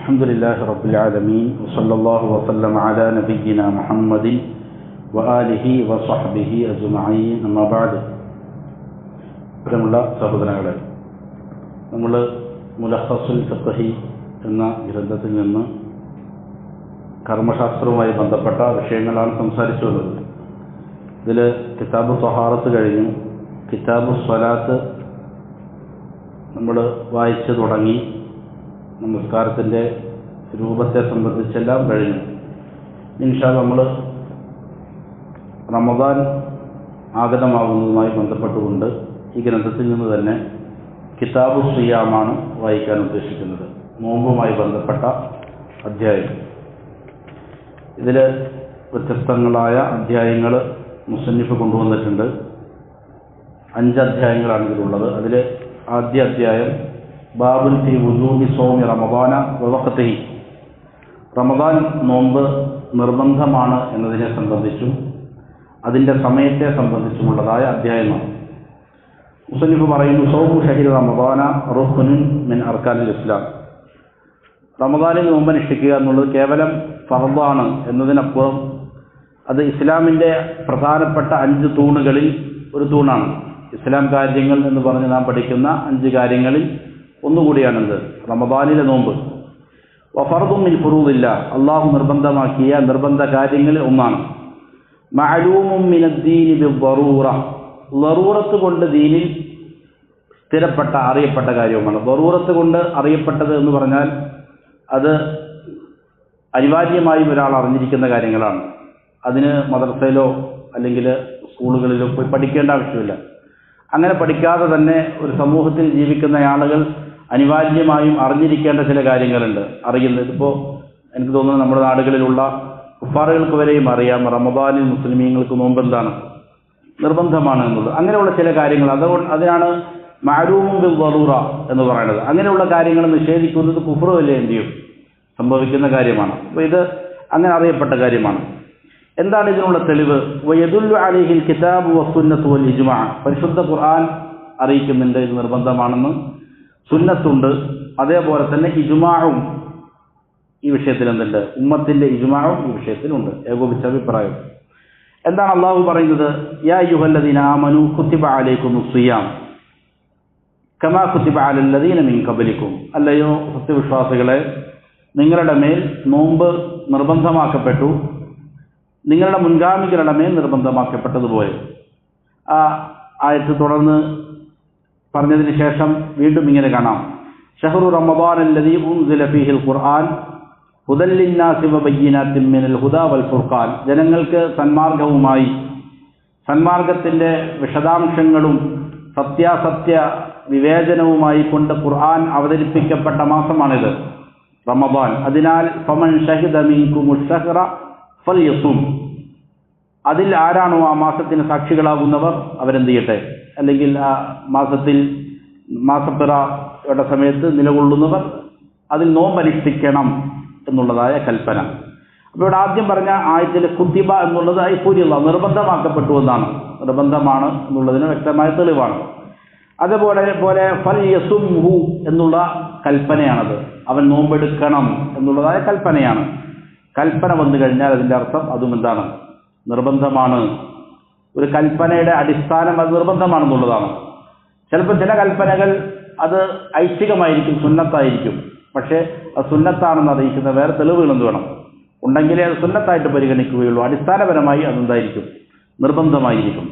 അൽഹംദുലില്ലാഹി റബ്ബിൽ ആലമീൻ വസല്ലല്ലാഹു വസല്ലമ അലാ നബിയ്യിനാ മുഹമ്മദിൻ വആലിഹി വസഹ്ബിഹി അജ്മഈൻ അമ്മാ ബഅദ്. പ്രിയമുള്ള സഹോദരങ്ങളെ, നമ്മൾ മുലഖ്ഖസുൽ ഫിഖ്ഹി എന്ന ഗ്രന്ഥത്തിൽ നിന്ന് കർമ്മശാസ്ത്രവുമായി ബന്ധപ്പെട്ട വിഷയങ്ങളാണ് സംസാരിച്ചു വന്നത്. ഇതിൽ കിതാബു ത്വഹാറത്ത് കഴിഞ്ഞു, കിതാബു സ്വലാത്ത് നമ്മൾ വായിച്ചു തുടങ്ങി, നമസ്കാരത്തിൻ്റെ രൂപത്തെ സംബന്ധിച്ചെല്ലാം കഴിഞ്ഞു. ഇൻഷാ അല്ലാഹ് നമ്മൾ റമദാൻ ആഗതമാകുന്നതുമായി ബന്ധപ്പെട്ടുകൊണ്ട് ഈ ഗ്രന്ഥത്തിൽ നിന്ന് തന്നെ കിതാബു സിയാമാണ് വായിക്കാൻ ഉദ്ദേശിക്കുന്നത്, നോമ്പുമായി ബന്ധപ്പെട്ട അധ്യായം. ഇതിൽ വ്യത്യസ്തങ്ങളായ അധ്യായങ്ങൾ മുസന്നിഫ് കൊണ്ടുവന്നിട്ടുണ്ട്. 5 അധ്യായങ്ങളാണ് ഇതിലുള്ളത്. അതിൽ ആദ്യ അധ്യായം ബാബുൽ ഫി വുജൂബി സൗമി റമദാന വവഖ്തിഹി, റമദാൻ നോമ്പ് നിർബന്ധമാണ് എന്നതിനെ സംബന്ധിച്ചും അതിൻ്റെ സമയത്തെ സംബന്ധിച്ചുമുള്ളതായ അധ്യായമാണ്. മുസന്നിഫ് പറയുന്നു, സൗമു ഷഹ്രി റമദാന റുക്നുൻ മിൻ അർക്കാനിൽ ഇസ്ലാം, റമദാനിൽ നോമ്പ് അനുഷ്ഠിക്കുക എന്നുള്ളത് കേവലം ഫർദാണ് എന്നതിനപ്പുറം അത് ഇസ്ലാമിൻ്റെ പ്രധാനപ്പെട്ട 5 തൂണുകളിൽ ഒരു തൂണാണ്. ഇസ്ലാം കാര്യങ്ങൾ എന്ന് പറഞ്ഞ് നാം പഠിക്കുന്ന 5 കാര്യങ്ങളിൽ ഒന്നുകൂടിയാണെന്ത്? റമദാനിലെ നോമ്പ്. വഫർദും മിൻ ഫുറൂദില്ല, അള്ളാഹു നിർബന്ധമാക്കിയ നിർബന്ധ കാര്യങ്ങളിൽ ഒന്നാണ്. മഅലൂമും മിനദ്ദീനി ബിദ്ദറൂറ, ദറൂറത്ത് കൊണ്ട് ദീനിൽ സ്ഥിരപ്പെട്ട അറിയപ്പെട്ട കാര്യവുമാണ്. ദറൂറത്ത് കൊണ്ട് അറിയപ്പെട്ടത് എന്ന് പറഞ്ഞാൽ അത് അനിവാര്യമായും ഒരാൾ അറിഞ്ഞിരിക്കുന്ന കാര്യങ്ങളാണ്. അതിന് മദ്രസയിലോ അല്ലെങ്കിൽ സ്കൂളുകളിലോ പോയി പഠിക്കേണ്ട ആവശ്യമില്ല. അങ്ങനെ പഠിക്കാതെ തന്നെ ഒരു സമൂഹത്തിൽ ജീവിക്കുന്ന ആളുകൾ അനിവാര്യമായും അറിഞ്ഞിരിക്കേണ്ട ചില കാര്യങ്ങളുണ്ട്. അറിയുന്നത് ഇപ്പോൾ എനിക്ക് തോന്നുന്നു നമ്മുടെ നാടുകളിലുള്ള കുഫാറുകൾക്ക് വരെയും അറിയാം റമദാനിൽ മുസ്ലിമീങ്ങൾക്ക് നോമ്പ് എന്താണ്, നിർബന്ധമാണ് എന്നുള്ളത്. അങ്ങനെയുള്ള ചില കാര്യങ്ങൾ, അതിനാണ് മഅലൂമും ബിൽ ദറൂറ എന്ന് പറയുന്നത്. അങ്ങനെയുള്ള കാര്യങ്ങൾ നിഷേധിക്കുന്നത് കുഫ്ർ വല്ലേ എന്ത് ചെയ്യും, സംഭവിക്കുന്ന കാര്യമാണ്. അപ്പോൾ ഇത് അങ്ങനെ അറിയപ്പെട്ട കാര്യമാണ്. എന്താണ് ഇതിനുള്ള തെളിവ്? വയദുല്ലു അലൈഹിൽ കിതാബു വസുന്നത്തു വൽ ഇജ്മാ, പരിശുദ്ധ ഖുർആൻ അറിയിക്കുന്നുണ്ട് ഇത് നിർബന്ധമാണെന്ന്, സുന്നത്തുണ്ട്, അതേപോലെ തന്നെ ഇജ്മാഉം ഈ വിഷയത്തിൽ എന്തുണ്ട്, ഉമ്മത്തിന്റെ ഇജ്മാഉം ഈ വിഷയത്തിലുണ്ട്, ഏകോപിച്ച അഭിപ്രായം. എന്താണ് അള്ളാഹു പറയുന്നത്? യാ അയ്യുഹല്ലദീന ആമനൂ കുത്തിബ അലൈക്കുമുസ് സിയാം കമാ കുത്തിബ അലല്ലദീന മിൻ ഖബ്ലിക്കും, അല്ലയോ സത്യവിശ്വാസികളെ, നിങ്ങളുടെ മേൽ നോമ്പ് നിർബന്ധമാക്കപ്പെട്ടു, നിങ്ങളുടെ മുൻഗാമികളുടെ മേൽ നിർബന്ധമാക്കപ്പെട്ടതുപോലെ. ആ ആയത്ത് തുടർന്ന് പറഞ്ഞതിന് ശേഷം വീണ്ടും ഇങ്ങനെ കാണാം, ഷഹ്റു റമദാൻ അല്ലദീ ഉൻസില ഫീഹിൽ ഖുർആൻ ഹുദൽ ലിന്നാസി വബയ്യിനാത്തിൻ മിനൽ ഹുദാ വൽ ഫുർഖാൻ, ജനങ്ങൾക്ക് സന്മാർഗവുമായി സന്മാർഗത്തിൻ്റെ വിശദാംശങ്ങളും സത്യാസത്യ വിവേചനവുമായി കൊണ്ട് ഖുർആൻ അവതരിപ്പിക്കപ്പെട്ട മാസമാണിത് റമദാൻ. അതിനാൽ ഫമൻ ഷഹിദ മിൻകുമുശ് ഷഹ്റ ഫൽയസും, അതിൽ ആരാണോ ആ മാസത്തിന് സാക്ഷികളാകുന്നവർ അവരെന്ത് ചെയ്യട്ടെ, അല്ലെങ്കിൽ ആ മാസത്തിൽ മാസപ്പിറയുടെ സമയത്ത് നിലകൊള്ളുന്നവർ അതിൽ നോമ്പനുഷ്ഠിക്കണം എന്നുള്ളതായ കൽപ്പന. അപ്പോൾ ഇവിടെ ആദ്യം പറഞ്ഞ ആയത്തിലെ കുത്തിബ എന്നുള്ളത് ഐഫൂരിയുള്ള നിർബന്ധമാക്കപ്പെട്ടു എന്നാണ്, നിർബന്ധമാണ് എന്നുള്ളതിന് വ്യക്തമായ തെളിവാണ്. അതേപോലെ ഫൽയസുംഹു എന്നുള്ള കൽപ്പനയാണത്, അവൻ നോമ്പെടുക്കണം എന്നുള്ളതായ കൽപ്പനയാണ്. കൽപ്പന വന്നു കഴിഞ്ഞാൽ അതിൻ്റെ അർത്ഥം അതും എന്താണ്, നിർബന്ധമാണ്. ഒരു കൽപ്പനയുടെ അടിസ്ഥാനം അത് നിർബന്ധമാണെന്നുള്ളതാണ്. ചിലപ്പോൾ ചില കൽപ്പനകൾ അത് ഐച്ഛികമായിരിക്കും, സുന്നത്തായിരിക്കും. പക്ഷേ അത് സുന്നത്താണെന്ന് അറിയിക്കുന്ന വേറെ തെളിവുകളെന്ന് വേണം, ഉണ്ടെങ്കിലേ അത് സുന്നത്തായിട്ട് പരിഗണിക്കുകയുള്ളൂ. അടിസ്ഥാനപരമായി അതെന്തായിരിക്കും, നിർബന്ധമായിരിക്കും.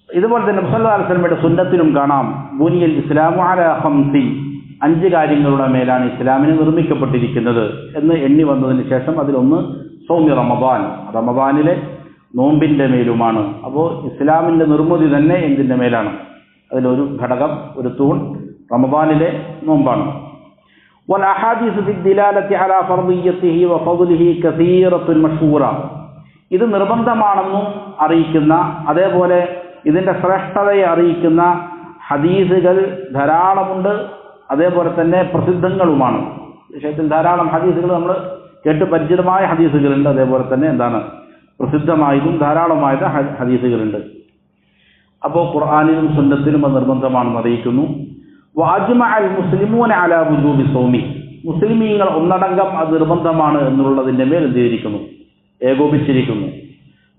ഇതുപോലെ തന്നെ മുഹമ്മദ് സല്ലല്ലാഹു അലൈഹി വസല്ലമയുടെ സുന്നത്തിലും കാണാം, ബുനിയൽ ഇസ്ലാമു അലാ ഖംസിൻ, 5 കാര്യങ്ങളുടെ മേലാണ് ഇസ്ലാമിന് നിർമ്മിക്കപ്പെട്ടിരിക്കുന്നത് എന്ന് എണ്ണി വന്നതിന് ശേഷം അതിലൊന്ന് സൗമി റമദാൻ, റമദാനിലെ നോമ്പിൻ്റെ മേലുമാണ്. അപ്പോൾ ഇസ്ലാമിൻ്റെ നിർമ്മിതി തന്നെ എന്തിൻ്റെ മേലാണ്? അതിലൊരു ഘടകം, ഒരു തൂൺ റമദാനിലെ നോമ്പാണ്. വൽ അഹാദീസു ഫി ദിലാലത്തി അലാ ഫർദിയ്യത്തിഹി വഫദ്ലിഹി കസീറത്തുൻ മഷ്ഹൂറ, ഇത് നിർബന്ധമാണെന്നും അറിയിക്കുന്ന, അതേപോലെ ഇതിൻ്റെ ശ്രേഷ്ഠതയെ അറിയിക്കുന്ന ഹദീസുകൾ ധാരാളമുണ്ട്, അതേപോലെ തന്നെ പ്രസിദ്ധങ്ങളുമാണ്. വിഷയത്തിൽ ധാരാളം ഹദീസുകൾ നമ്മൾ കേട്ട് പരിചിതമായ ഹദീസുകളുണ്ട്, അതേപോലെ തന്നെ എന്താണ് പ്രസിദ്ധമായതും ധാരാളമായത് ഹദീസുകളുണ്ട്. അപ്പോൾ ഖുർആനിലും സുന്നത്തിലും അത് നിർബന്ധമാണെന്ന് അറിയിക്കുന്നു. വഅജ്മഅൽ മുസ്ലിമൂന അലാ വുജൂബി സൗമി, മുസ്ലിമീങ്ങൾ ഒന്നടങ്കം അത് നിർബന്ധമാണ് എന്നുള്ളതിൻ്റെ മേൽ എന്ത് ചെയ്തിരിക്കുന്നു, ഏകോപിച്ചിരിക്കുന്നു.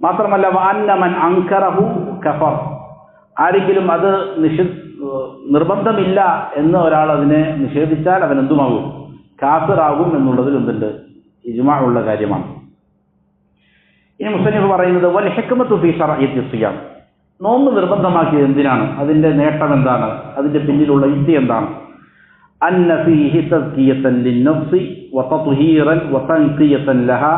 മാത്രമല്ല വഅന്നമൻ അൻകറഹു കഫർ, ആരെങ്കിലും അത് നിർബന്ധമില്ല എന്ന് ഒരാൾ അതിനെ നിഷേധിച്ചാൽ അവൻ എന്തുമാകും, കാഫിറാകും എന്നുള്ളതിൽ എന്തുണ്ട്, ഇജ്മാഅ് ഉള്ള കാര്യമാണ്. ഇനി മുസ്ലിം പറയുന്നത് വൽ ഹിക്മത്തു ഫീ ശറഇത്തി സിയാം, നോമ്പ് നിർബന്ധമാക്കിയത് എന്തിനാണ്, അതിൻ്റെ നേട്ടം എന്താണ്, അതിൻ്റെ പിന്നിലുള്ള യുക്തി എന്താണ്. അന്ന ഫീഹി തസ്കിയതൻ ലിന്നഫ്സി വതത്ഹീറൻ വതൻഖിയതൻ ലഹാ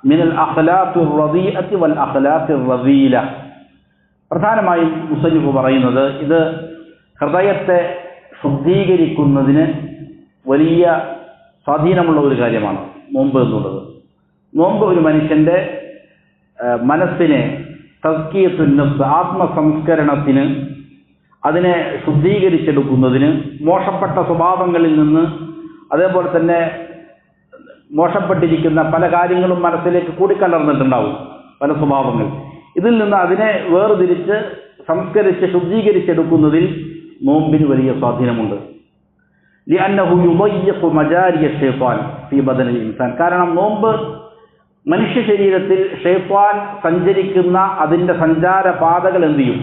മിനൽ അഖ്ലാഖിർ റദീഅത്തി വൽ അഖ്ലാഖിർ റദീല. പ്രധാനമായും മുസന്നിഫ് പറയുന്നത് ഇത് ഹൃദയത്തെ ശുദ്ധീകരിക്കുന്നതിന് വലിയ സ്വാധീനമുള്ള ഒരു കാര്യമാണ് നോമ്പ് എന്നുള്ളത്. നോമ്പ് ഒരു മനുഷ്യൻ്റെ മനസ്സിനെ തസ്കിയത്തുൻ നഫ്സ്, ആത്മസംസ്കരണത്തിന്, അതിനെ ശുദ്ധീകരിച്ചെടുക്കുന്നതിന്, മോശപ്പെട്ട സ്വഭാവങ്ങളിൽ നിന്ന്, അതേപോലെ തന്നെ മോശപ്പെട്ടിരിക്കുന്ന പല കാര്യങ്ങളും മനസ്സിലേക്ക് കൂടിക്കലർന്നിട്ടുണ്ടാവും, പല സ്വഭാവങ്ങൾ. ഇതിൽ നിന്ന് അതിനെ വേർതിരിച്ച് സംസ്കരിച്ച് ശുദ്ധീകരിച്ചെടുക്കുന്നതിൽ നോമ്പിന് വലിയ സ്വാധീനമുണ്ട്. ലിഅന്നഹു യുദയ്യിഖു മജാരിയ ശൈത്താൻ ഫീ ബദനിൽ ഇൻസാൻ, കാരണം നോമ്പ് മനുഷ്യ ശരീരത്തിൽ ശൈത്താൻ സഞ്ചരിക്കുന്ന അതിൻ്റെ സഞ്ചാരപാതകൾ എന്ത് ചെയ്യും,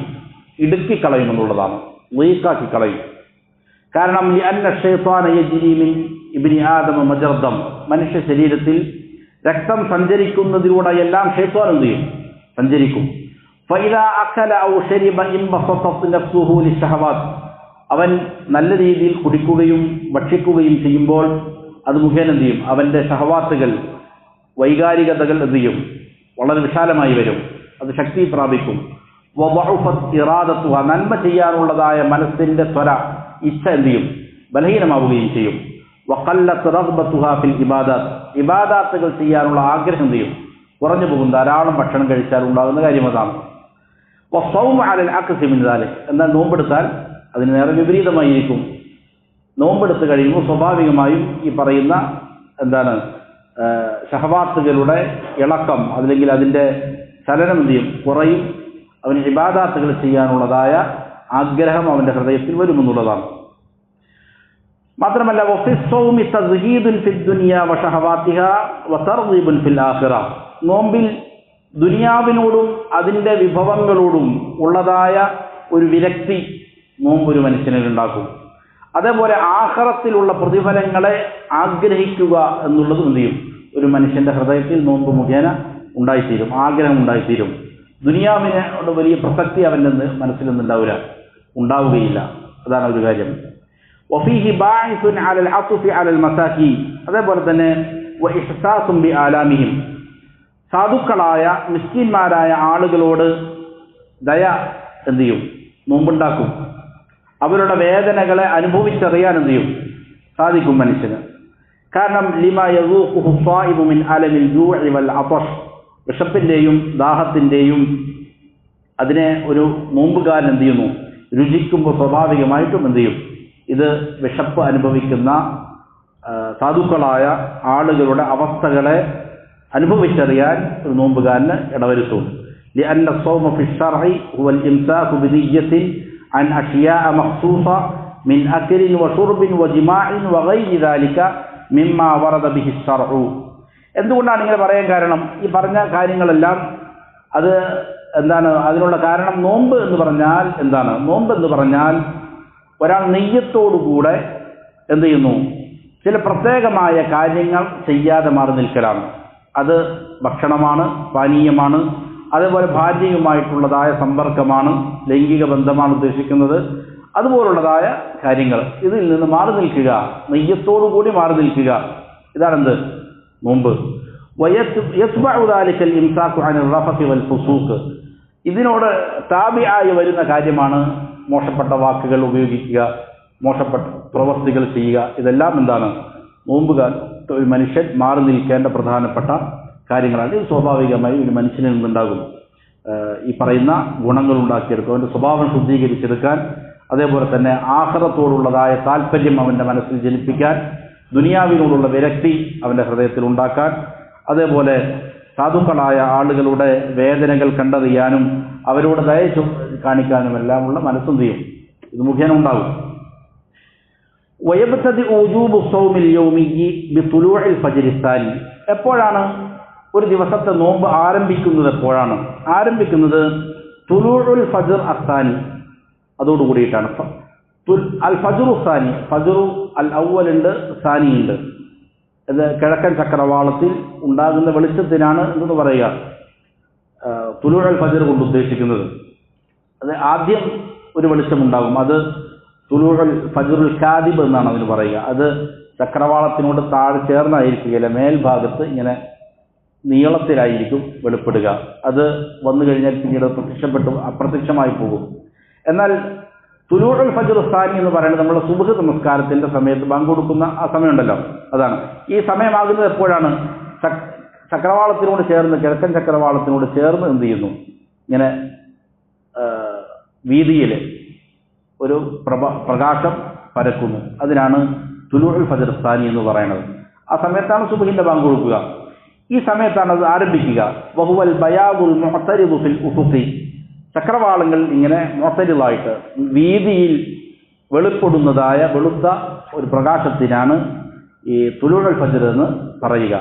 ഇടുക്കിക്കളയും എന്നുള്ളതാണ്, വീക്കാക്കി കളയും. കാരണം ലിഅന്ന ശൈത്താന യജ്രി മിൻ ഇബ്നി ആദമ മജർദം, മനുഷ്യ ശരീരത്തിൽ രക്തം സഞ്ചരിക്കുന്നതിലൂടെ എല്ലാം ശൈത്താൻ എന്ത് ചെയ്യും, സഞ്ചരിക്കും. ഫഇദാ അഖല ഔ ശരിബ ഇൻബസതത് നഫ്സുഹു ലിശഹവാത്ത്, അവൻ നല്ല രീതിയിൽ കുടിക്കുകയും ഭക്ഷിക്കുകയും ചെയ്യുമ്പോൾ അത് മുഖേന എന്ത് ചെയ്യും, അവൻ്റെ ഷഹവാത്തുകൾ, വൈകാരികതകൾ എന്ത് ചെയ്യും, വളരെ വിശാലമായി വരും, അത് ശക്തി പ്രാപിക്കും. വദഉഫത് ഇറാദത്തുഹ, നന്മ ചെയ്യാനുള്ളതായ മനസ്സിൻ്റെ ത്വര, ഇച്ഛ എന്ത് ചെയ്യും, ബലഹീനമാവുകയും ചെയ്യും. വഖല്ലത്ത് റഗ്ബത്തുഹ ഫിൽ ഇബാദാത്ത്, ഇബാദാത്തുകൾ ചെയ്യാനുള്ള ആഗ്രഹം എന്ത് ചെയ്യും, കുറഞ്ഞു പോകും. ധാരാളം ഭക്ഷണം കഴിച്ചാൽ ഉണ്ടാകുന്ന കാര്യം അതാണ്. വസ്സൗമു അലൽ അക്സി മിൻ ദാലിക്, എന്നാൽ നോമ്പെടുത്താൽ അതിന് നേരെ വിപരീതമായിരിക്കും. നോമ്പെടുത്ത് കഴിയുമ്പോൾ സ്വാഭാവികമായും ഈ പറയുന്ന എന്താണ് ഷഹവാത്തുകളുടെ ഇളക്കം, അല്ലെങ്കിൽ അതിൻ്റെ ചലനം എന്ത് ചെയ്യും, കുറയും. അവന് ഇബാദാത്തുകൾ ചെയ്യാനുള്ളതായ ആഗ്രഹം അവൻ്റെ ഹൃദയത്തിൽ വരുമെന്നുള്ളതാണ്. മാത്രമല്ല വഫിസ്സൗമി തസ്ഹീദുൻ ഫിദ് ദുനിയ വശഹവാതിഹാ വതർഗീബുൻ ഫിൽ ആഖിറ, നോമ്പിൽ ദുനിയാവിനോടും അതിൻ്റെ വിഭവങ്ങളോടും ഉള്ളതായ ഒരു വിരക്തി നോമ്പ് ഒരു മനുഷ്യനിൽ ഉണ്ടാക്കും. അതേപോലെ ആഖിറത്തിലുള്ള പ്രതിഫലങ്ങളെ ആഗ്രഹിക്കുക എന്നുള്ളത് എന്ത് ചെയ്യും, ഒരു മനുഷ്യൻ്റെ ഹൃദയത്തിൽ നോമ്പ് മുഖേന ഉണ്ടായിത്തീരും, ആഗ്രഹം ഉണ്ടായിത്തീരും. ദുനിയാവിനോട് വലിയ പ്രസക്തി അവൻ്റെ മനസ്സിൽ ഉണ്ടാവുകയില്ല. അതാണ് ഒരു കാര്യം. വഫീഹി ബാഇസുൻ അലൽ അത്ഫി അലൽ മസാകീൻ, അതേപോലെ തന്നെ വഇഹ്സാസുൻ ബിആലാമിഹിം, സാധുക്കളായ മിസ്കീന്മാരായ ആളുകളോട് ദയ എന്ത് ചെയ്യും, നോമ്പുണ്ടാക്കും. അവരുടെ വേദനകളെ അനുഭവിച്ചറിയാൻ എന്ത് ചെയ്യും, സാധിക്കും മനുഷ്യന്. കാരണം ലിമാ യസൂഖുഹു സ്വായിമു മിൻ അലമിൽ ജൂഇ വൽ അത്ഷ്, വിശപ്പിൻ്റെയും ദാഹത്തിൻ്റെയും അതിനെ ഒരു നോമ്പുകാരൻ എന്ത് ചെയ്യുന്നു, രുചിക്കുമ്പോൾ സ്വാഭാവികമായിട്ടും എന്ത് ചെയ്യും, ഇത് വിശപ്പ് അനുഭവിക്കുന്ന സാധുക്കളായ ആളുകളുടെ അവസ്ഥകളെ അനുഭവിച്ചറിയാൻ ഒരു നോമ്പുകാരന് ഇടവരുത്തും. ലിഅന്ന الصوم في الشرع هو الإمساك بنية عن أشياء مخصوصة من أكل وشرب وجماع وغير ذلك مما ورد به الشرع. എന്തുകൊണ്ടാണ് ഇങ്ങനെ പറയാൻ കാരണം, ഈ പറഞ്ഞ കാര്യങ്ങളെല്ലാം അത് എന്താണ്, അതിനുള്ള കാരണം നോമ്പ് എന്ന് പറഞ്ഞാൽ എന്താണ്, നോമ്പ് എന്ന് പറഞ്ഞാൽ ഒരാൾ നെയ്യത്തോടുകൂടെ എന്ത് ചെയ്യുന്നു, ചില പ്രത്യേകമായ കാര്യങ്ങൾ ചെയ്യാതെ മാറി നിൽക്കലാണ്. അത് ഭക്ഷണമാണ്, പാനീയമാണ്, അതേപോലെ ഭാര്യയുമായിട്ടുള്ളതായ സമ്പർക്കമാണ്, ലൈംഗിക ബന്ധമാണ് ഉദ്ദേശിക്കുന്നത്, അതുപോലുള്ളതായ കാര്യങ്ങൾ. ഇതിൽ നിന്ന് മാറി നിൽക്കുക, നെയ്യത്തോടുകൂടി മാറി നിൽക്കുക, ഇതാണെന്ത്, നോമ്പ്. യത്ബഉ ദാലികൽ ഇംസാഖു അനിർ റഫഖി വൽ ഫുസൂഖ്, ഇതിനോട് താബിആയി വരുന്ന കാര്യമാണ് മോശപ്പെട്ട വാക്കുകൾ ഉപയോഗിക്കുക, മോശപ്പെട്ട പ്രവൃത്തികൾ ചെയ്യുക. ഇതെല്ലാം എന്താണ്, നോമ്പുകാലത്ത് ഒരു മനുഷ്യൻ മാറി നിൽക്കേണ്ട പ്രധാനപ്പെട്ട കാര്യങ്ങളാണ്. ഇത് സ്വാഭാവികമായി ഒരു മനുഷ്യനിൽ നിന്നുണ്ടാകും ഈ പറയുന്ന ഗുണങ്ങൾ ഉണ്ടാക്കിയെടുക്കുക, അവൻ്റെ സ്വഭാവം ശുദ്ധീകരിച്ചെടുക്കാൻ, അതേപോലെ തന്നെ ആഖിറത്തോടുള്ളതായ താല്പര്യം അവൻ്റെ മനസ്സിൽ ജനിപ്പിക്കാൻ, ദുനിയാവിനോടുള്ള വിരക്തി അവൻ്റെ ഹൃദയത്തിൽ ഉണ്ടാക്കാൻ, അതേപോലെ സാധുക്കളായ ആളുകളുടെ വേദനകൾ കണ്ടറിയാനും അവരോട് ദയ കാണിക്കാനുമെല്ലാമുള്ള മനസ്സും ചെയ്യും, ഇത് മുഖേന ഉണ്ടാകും. വയബ്തദി ഉജൂബു സൗമിൽ യൗമിയ്യി ബിതുലൂഇൽ ഫജ്രി സാനി. എപ്പോഴാണ് ഒരു ദിവസത്തെ നോമ്പ് ആരംഭിക്കുന്നത്? എപ്പോഴാണ് ആരംഭിക്കുന്നത്? തുലൂഉൽ ഫജ്ർ അസ്സാനി, അതോടുകൂടിയിട്ടാണ്. അൽ ഫജ്റു സാനി, ഫജ്റു അൽ അവ്വൽ ഉണ്ട്, സാനി ഉണ്ട്. ഇത് കിഴക്കൻ ചക്രവാളത്തിൽ ഉണ്ടാകുന്ന വെളിച്ചത്തിനാണ് എന്ന് പറയുക തുലൂഉൽ ഫജ്ർ കൊണ്ട് ഉദ്ദേശിക്കുന്നത്. അത് ആദ്യം ഒരു വെളിച്ചമുണ്ടാകും, അത് തുലൂഉൽ ഫജ്റുൽ കാദിബ് എന്നാണ് അതിന് പറയുക. അത് ചക്രവാളത്തിനോട് താഴെ ചേർന്നായിരിക്കുകയില്ല, മേൽഭാഗത്ത് ഇങ്ങനെ നീളത്തിലായിരിക്കും വെളിപ്പെടുക. അത് വന്നു കഴിഞ്ഞാൽ പിന്നീട് അപ്രത്യക്ഷമായി പോകും. എന്നാൽ തുലൂഉൽ ഫജ്ർ സാനി എന്ന് പറയുന്നത് നമ്മുടെ സുബ്ഹ് നമസ്കാരത്തിന്റെ സമയത്ത് ബാങ്ക് കൊടുക്കുന്ന ആ സമയമുണ്ടല്ലോ, അതാണ്. ഈ സമയമാകുന്നത് എപ്പോഴാണ്? ചക്രവാളത്തിനോട് ചേർന്ന്, കിഴക്കൻ ചക്രവാളത്തിനോട് ചേർന്ന് എന്ത് ചെയ്യുന്നു, ഇങ്ങനെ വീതിയിൽ ഒരു പ്രകാശം പരക്കുന്നു. അതിനാണ് തുലൂഉൽ ഫജ്ർ സാനി എന്ന് പറയുന്നത്. ആ സമയത്താണ് സുബ്ഹിന്റെ ബാങ്ക് കൊടുക്കുക. ഈ സമയത്താണ് അത് ആരംഭിക്കുക. വഹുവൽ ബയാദുൽ മുഅ്തരിദു ഫിൽ ഉഫുഖി, ചക്രവാളങ്ങൾ ഇങ്ങനെ മുഅ്തരിദായിട്ട് വീതിയിൽ വെളിപ്പെടുന്നതായ വെളുത്ത ഒരു പ്രകാശത്തിനാണ് ഈ തുലൂഉൽ ഫജ്ർ എന്ന് പറയുക.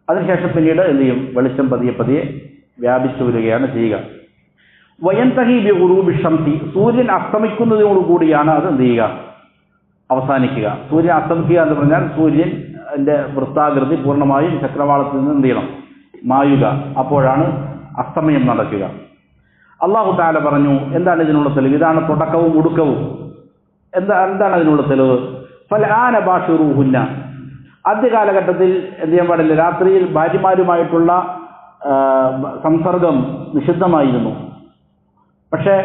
അതിനുശേഷം പിന്നീട് എന്ത് ചെയ്യും? വെളിച്ചം പതിയെ പതിയെ വ്യാപിച്ചു വരികയാണ് ചെയ്യുക. വയന്തഹി ബി ഗുറൂബി ശംസി, സൂര്യൻ അസ്തമിക്കുന്നതിനോടുകൂടിയാണ് അത് എന്ത് ചെയ്യുക? അവസാനിക്കുക. സൂര്യൻ അസ്തമിക്കുക എന്ന് പറഞ്ഞാൽ സൂര്യൻ്റെ വൃത്താകൃതി പൂർണ്ണമായും ചക്രവാളത്തിൽ നിന്ന് എന്ത് ചെയ്യണം? മായുക. അപ്പോഴാണ് അസ്തമയം നടക്കുക. അല്ലാഹു തആല പറഞ്ഞു, എന്താണ് ഇതിനുള്ള തെളിവ്? ഇതാണ് തുടക്കവും ഒടുക്കവും. എന്താണ് അതിനുള്ള തെളിവ്? ഫൽആന ബാശിറൂഹുന്ന, ആദ്യ കാലഘട്ടത്തിൽ എന്ത് ചെയ്യാൻ പാടില്ല, രാത്രിയിൽ ഭാര്യമാരുമായിട്ടുള്ള സംസർഗം നിഷിദ്ധമായിരുന്നു. പക്ഷേ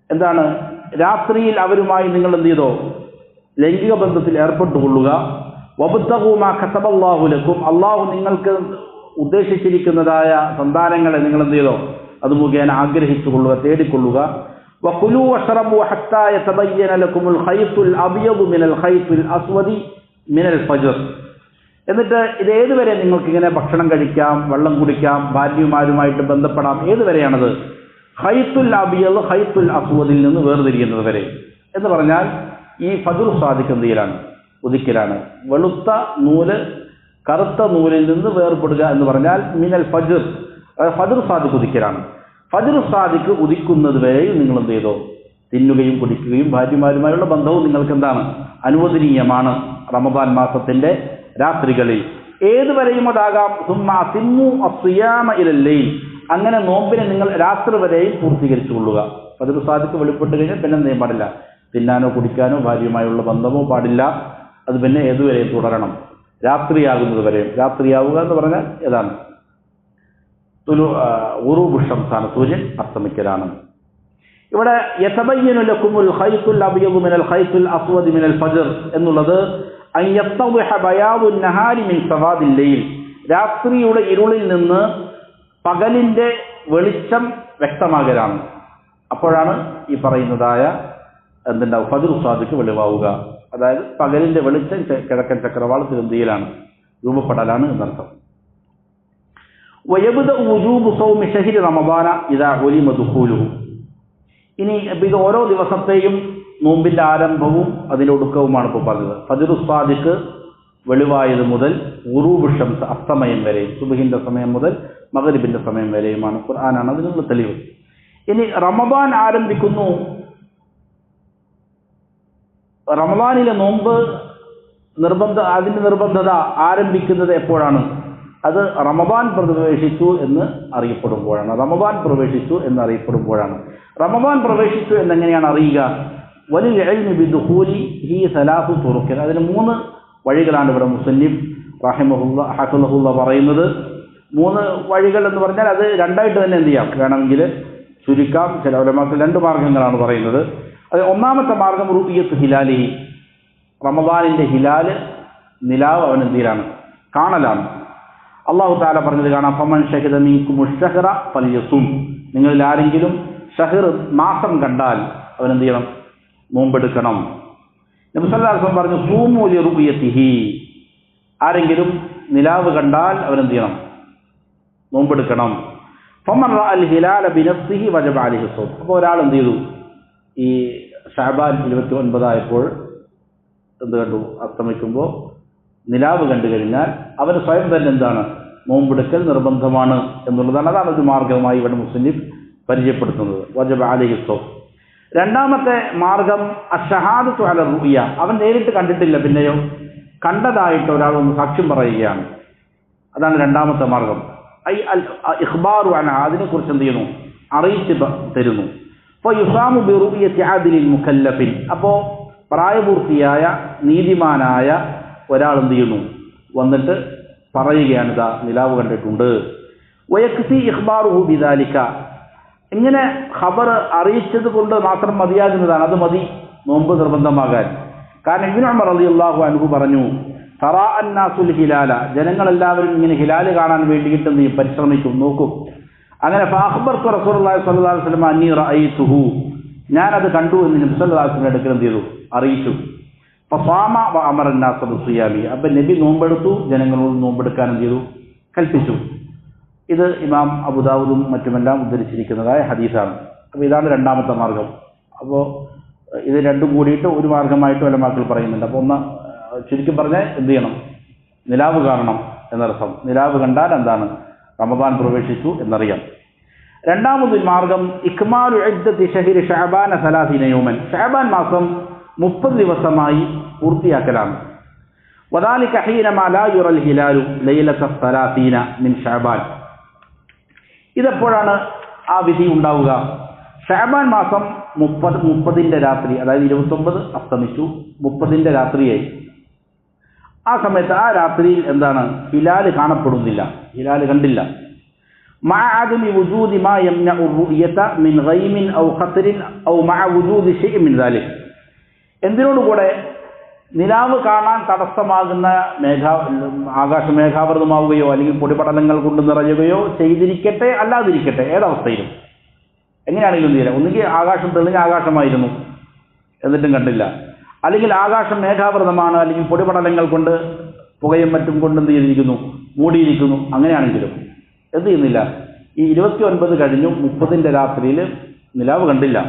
എന്താണ്, രാത്രിയിൽ അവരുമായി നിങ്ങൾ എന്ത് ചെയ്തോ? ലൈംഗിക ബന്ധത്തിൽ ഏർപ്പെട്ടുകൊള്ളുക. വബ്തഗൂ മാ കതബല്ലാഹു ലക്കും, അള്ളാഹു നിങ്ങൾക്ക് ഉദ്ദേശിച്ചിരിക്കുന്നതായ സന്താനങ്ങളെ നിങ്ങൾ എന്ത് ചെയ്തോ? അത് മുഖേന ആഗ്രഹിച്ചുകൊള്ളുക, തേടിക്കൊള്ളുക. വകുലൂ വശ്റബൂ ഹത്താ യതബയ്യന ലക്കുമുൽ ഖൈത്തുൽ അബ്യദു മിനൽ ഖൈത്തുൽ അസ്വദി മിനൽ ഫജ്ർ. എന്നിട്ട് ഇത് ഏതുവരെ നിങ്ങൾക്ക് ഇങ്ങനെ ഭക്ഷണം കഴിക്കാം, വെള്ളം കുടിക്കാം, ഭാര്യമാരുമായിട്ട് ബന്ധപ്പെടാം? ഏതുവരെയാണത്? ഖൈത്തുൽ അബ്യദ് ഖൈത്തുൽ അസ്വദിൽ നിന്ന് വേർതിരിയുന്നത് വരെ എന്ന് പറഞ്ഞാൽ ഈ ഫജ്ർ സാദിഖ് എന്തിലാണ്? ഉദിക്കലാണ്. വെളുത്ത നൂല് കറുത്ത നൂലിൽ നിന്ന് വേർപെടുക എന്ന് പറഞ്ഞാൽ മിനൽ ഫജ്ർ, ഫജ്ർ സാദിഖ് ഉദിക്കലാണ്. ഫജ്ർ സാദിഖ് ഉദിക്കുന്നത് വരെയും നിങ്ങൾ എന്ത് ചെയ്തോ? തിന്നുകയും കുടിക്കുകയും ഭാര്യമാരുമായുള്ള ബന്ധവും നിങ്ങൾക്ക് എന്താണ്? അനുവദനീയമാണ് റമദാൻ മാസത്തിന്റെ രാത്രികളിൽ. ഏതുവരെയും അതാകാം. സുമ്മ അതിമ്മു അസ്സിയാമ ഇലൽ ലൈൽ, അങ്ങനെ നോമ്പിനെ നിങ്ങൾ രാത്രി വരെയും പൂർത്തീകരിച്ചു കൊള്ളുക. ഫജ്ർ സാദിഖ് വെളിപ്പെട്ട് കഴിഞ്ഞാൽ പിന്നെ എന്ത് ചെയ്യാൻ പാടില്ല? തിന്നാനോ കുടിക്കാനോ ഭാര്യയുമായുള്ള ബന്ധമോ പാടില്ല. അത് പിന്നെ ഏതുവരെയും തുടരണം? രാത്രിയാകുന്നത് വരെയും. രാത്രിയാവുക എന്ന് പറഞ്ഞാൽ ഏതാണ്? ഗുറൂബു ശംസാണ്, സൂര്യൻ അസ്തമിക്കലാണ്. ഇവിടെ യതബയ്യനു ലക്കുമുൽ ഖൈത്തുൽ അബ്യദു മിനൽ ഖൈത്തുൽ അസ്വദി മിനൽ ഫജ്ർ എന്നുള്ളത് അൻ യത്തദിഹ ബയാദുൻ നഹാരി മിൻ സവാദിൽ ലൈൽ, രാത്രിയുടെ ഇരുളിൽ നിന്ന് പകലിന്റെ വെളിച്ചം വ്യക്തമാകലാണ്. അപ്പോഴാണ് ഈ പറയുന്നതായ എന്തുണ്ടാവും? ഫജ്ർ സാദിഖ് വെളിവാവുക. അതായത് പകലിന്റെ വെളിച്ചം കിഴക്കൻ ചക്രവാളത്തിൽ എന്തിയിലാണ്? രൂപപ്പെടലാണ് എന്നർത്ഥം. വയബ്ദഉ വുജൂബു സൗമി ശഹ്രി റമദാന ഇദാ ഉലിമ ദുഖൂലുഹു, ഇനി ഇത് ഓരോ ദിവസത്തെയും നോമ്പിന്റെ ആരംഭവും അതിലൊടുക്കവുമാണ് ഇപ്പോൾ പറഞ്ഞത്. ഫജ്ർ സാദിഖ് വെളിവായത് മുതൽ ഗുറൂബ് ശംസ് അസ്തമയം വരെ, സുബ്ഹിന്റെ സമയം മുതൽ മഗ്രിബിന്റെ സമയം വരെയുമാണ്. ഖുർആനാണ് അതിനുള്ള തെളിവ്. ഇനി റമദാൻ ആരംഭിക്കുന്നു. റമദാനിലെ നോമ്പ് അതിന്റെ നിർബന്ധത ആരംഭിക്കുന്നത് എപ്പോഴാണ്? അത് റമദാൻ പ്രവേശിച്ചു എന്ന് അറിയപ്പെടുമ്പോഴാണ്. റമദാൻ പ്രവേശിച്ചു എന്നെങ്ങനെയാണ് അറിയുക? വലിൽ ഇൽമി ബിദുഖൂലിഹി സലാസു തുറുഖ്, അതിന് 3 വഴികളാണ് ഇവിടെ മുസന്നിഫ് റഹിമഹുല്ലാഹ് പറയുന്നത്. 3 വഴികൾ എന്ന് പറഞ്ഞാൽ അത് രണ്ടായിട്ട് തന്നെ എന്ത് ചെയ്യാം, വേണമെങ്കിൽ ചുരുക്കാം. ചില ഉലമാക്കൾ 2 മാർഗങ്ങളാണ് പറയുന്നത്. അത് ഒന്നാമത്തെ മാർഗം റുഇയത്ത് ഹിലാലിഹി, റമദാനിന്റെ ഹിലാല് നിലാവ് അവൻ എന്തിലാണ്? കാണലാണ്. അല്ലാഹു തആല പറഞ്ഞത് കാണാം, ഫമൻ ഷഹിദ മിൻകുമുശ് ശഹ്റ ഫൽയസും, നിങ്ങളിൽ ആരെങ്കിലും ഷഹ്ർ മാസം കണ്ടാൽ അവൻ എന്ത് ചെയ്യണം? നോമ്പെടുക്കണം. നബി സല്ലല്ലാഹു അലൈഹി വസല്ലം പറഞ്ഞു, സൂമു ലിറുയതിഹി, ആരെങ്കിലും നിലാവ് കണ്ടാൽ അവൻ എന്ത് ചെയ്യണം? നോമ്പെടുക്കണം. ഫമൻ റഅൽ ഹിലാല ബിനഫ്സിഹി വജബ അലൈഹി സൗം, അപ്പോൾ ഒരാൾ എന്ത് ചെയ്തു? ഈ ശഅബാൻ 29 ആയപ്പോൾ എന്ത് കണ്ടു, അസ്തമിക്കുമ്പോൾ നിലാവ് കണ്ടു കഴിഞ്ഞാൽ അവന് സ്വയം തന്നെ എന്താണ്, നോമ്പെടുക്കൽ നിർബന്ധമാണ് എന്നുള്ളതാണ്. അതാണ് ഒരു മാർഗമായി ഇവിടെ മുസ്ലിം പരിചയപ്പെടുത്തുന്നത്. വജബ അലൈഹി സൗം. രണ്ടാമത്തെ മാർഗം അഷ്ഹഹാദത്തു അല റുഅ്യ. അവൻ നേരിട്ട് കണ്ടിട്ടില്ല, പിന്നെയോ കണ്ടതായിട്ട് ഒരാൾ ഒന്ന് സാക്ഷ്യം പറയുകയാണ്. അതാണ് രണ്ടാമത്തെ മാർഗം. ഐ അൽ ഇഖ്ബാറു അൻഹ, അതിനെക്കുറിച്ച് എന്ത് ചെയ്യുന്നു, അറിയിച്ച് തരുന്നു. അപ്പോൾ യുസാമു ബി റുഅ്യത്തി ആദിലിൽ മുകല്ലഫിൻ. അപ്പോൾ പ്രായപൂർത്തിയായ നീതിമാനായ ഒരാൾ എന്ത് ചെയ്യുന്നു, വന്നിട്ട് പറയുകയാണ്, ഇതാ നിലാവ് കണ്ടിട്ടുണ്ട്. വയക്ഫി ഇഖ്ബാറുഹു ബിദാലിക. ഇങ്ങനെ ഖബർ അറിയിച്ചത് കൊണ്ട് മാത്രം മതിയാകുന്നതാണ്, അത് മതി നോമ്പ് നിർബന്ധമാകാൻ. കാരണം ഇബ്നു ഉമർ റളിയല്ലാഹു അൻഹു പറഞ്ഞു, തറാ അന്നാസുൽ ഹിലാല, ജനങ്ങളെല്ലാവരും ഇങ്ങനെ ഹിലാല് കാണാൻ വേണ്ടിയിട്ട് എന്ത് ചെയ്യും, പരിശ്രമിക്കും, നോക്കും. അങ്ങനെ ഫഅഖ്ബർതു റസൂലുള്ളാഹി സ്വല്ലല്ലാഹു അലൈഹി വസല്ലം അന്നി റഅയ്തുഹു, ഞാനത് കണ്ടു എന്ന് നബി സല്ലല്ലാഹു അലൈഹി വസല്ലം അടുക്കൽ എന്ത് ചെയ്തു, അറിയിച്ചു. ഫസാമ വ അമറ അന്നാസ ബിസിയാമി. അപ്പം നബി നോമ്പെടുത്തു, ജനങ്ങളോട് നോമ്പെടുക്കാൻ എന്ത് ചെയ്തു, കൽപ്പിച്ചു. ഇത് ഇമാം അബൂദാവൂദും മറ്റുമെല്ലാം ഉദ്ധരിച്ചിരിക്കുന്നതായ ഹദീസാണ്. അപ്പോൾ ഇതാണ് രണ്ടാമത്തെ മാർഗം. അപ്പോൾ ഇത് രണ്ടും കൂടിയിട്ട് ഒരു മാർഗമായിട്ട് ഉലമാക്കൾ പറയുന്നുണ്ട്. അപ്പോൾ ഒന്ന് ചുരുക്കി പറഞ്ഞാൽ എന്ത് ചെയ്യണം, നിലാവ് കാണണം എന്നർത്ഥം. നിലാവ് കണ്ടാൽ എന്താണ്, റമദാൻ പ്രവേശിച്ചു എന്നറിയാം. രണ്ടാമതൊരു മാർഗം ഇക്മാലു ഇദ്ദത്തി ഷഹ്രി ശഅബാന 30 യൗമൻ. ശഅബാൻ മാസം 30 ദിവസമായി പൂർത്തിയാക്കലാണ്. വദാലിക ഹീനമാ ലാ യുറൽ ഹിലാലു ലൈലത 30 മിൻ ശഅബാൻ. ഇതെപ്പോഴാണ് ആ വിധി ഉണ്ടാവുക? ശഅബാൻ മാസം 30 രാത്രി, അതായത് 29 അസ്തമിച്ചു, 30 രാത്രിയായി. ആ സമയത്ത് ആ രാത്രിയിൽ എന്താണ്, ഹിലാല് കാണപ്പെടുന്നില്ല, ഹിലാല് കണ്ടില്ല. മഅ അദമി വുജൂദി മാ യംനഉ റുഅ്യത മിൻ ഗൈമിൻ ഔ ഖത്രിൻ ഔ മഅ വുജൂദി ശൈഇൻ മിൻ ദാലിക്. എന്തിനോടുകൂടെ നിലാവ് കാണാൻ തടസ്സമാകുന്ന ആകാശ മേഘാവൃതമാവുകയോ അല്ലെങ്കിൽ പൊടിപടലങ്ങൾ കൊണ്ട് നിറയുകയോ ചെയ്തിരിക്കട്ടെ, അല്ലാതിരിക്കട്ടെ, ഏതവസ്ഥയിലും എങ്ങനെയാണെങ്കിലും തീരെ, ഒന്നുകിൽ ആകാശം തെളിഞ്ഞ ആകാശമായിരുന്നു എന്നിട്ടും കണ്ടില്ല, അല്ലെങ്കിൽ ആകാശം മേഘാവൃതമാണ്, അല്ലെങ്കിൽ പൊടിപടലങ്ങൾ കൊണ്ട് പുകയും മറ്റും കൊണ്ട് എന്ത് ചെയ്തിരിക്കുന്നു, മൂടിയിരിക്കുന്നു, അങ്ങനെയാണെങ്കിലും എന്ത് ചെയ്യുന്നില്ല, ഈ 29 കഴിഞ്ഞു 30 രാത്രിയിൽ നിലാവ് കണ്ടില്ല.